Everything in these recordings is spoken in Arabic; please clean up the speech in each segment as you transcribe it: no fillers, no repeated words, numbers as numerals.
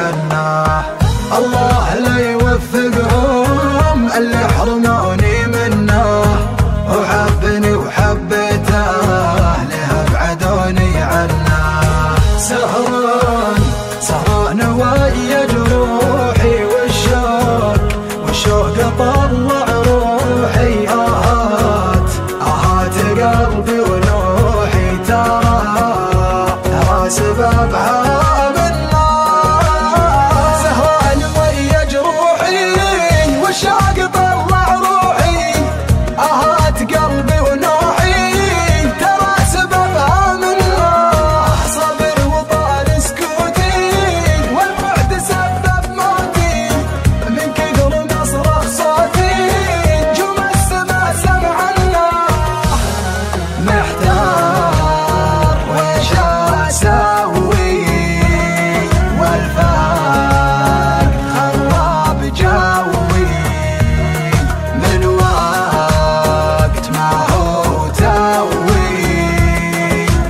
عنا. الله لا يوفقهم اللي حرموني منه، وحبني وحبيته ليه ابعدوني عنا. سهران ويا جروحي والشوق طلع روحي. آهات قلبي ونوحي ترى سببها منا. سهران ويا جروحي والشوق طلع روحي. آهات قلبي ونوحي ترى سببها منا. صبر وطال سكوتي والبعد سبب موتي، من كثر ما صرخ صوتي نجوم السما سمعنا. محتار ويش اسوي والفرق خراب جوي، من وقت ما هو توي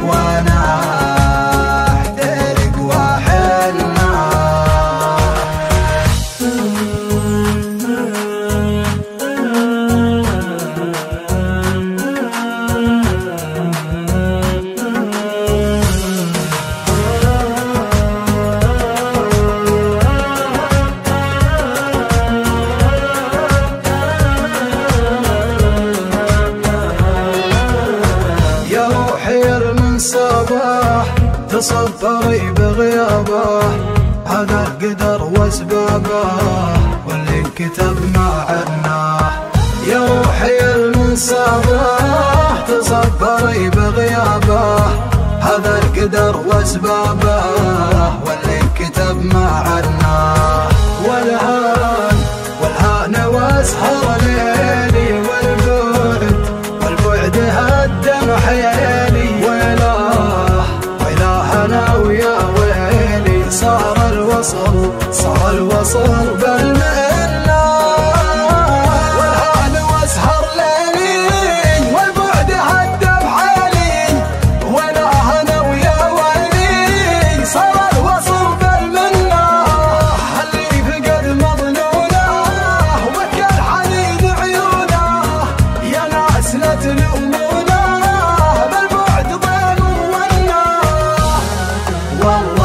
وانا احترق واحنا. يا روحي من صباح تصبري بغيابه، هذا القدر واسبابه واللي انكتب ما عناه. يا روحي من صباح تصبري بغيابه، هذا القدر واسبابه واللي انكتب ما عناه. والهان واسهر ليلي والبعد هدم حيالي. ويلاه انا ويا ويلي صار الوصل بالمنا. والهان واسهر ليلي والبعد هدم حيالي. ويلاه انا ويا ويلي صار الوصل بالمنا. اللي فقد مظنونه وكل حنين عيونه، يا ناس لا تلومونه بالبعد ضيم ونا. والله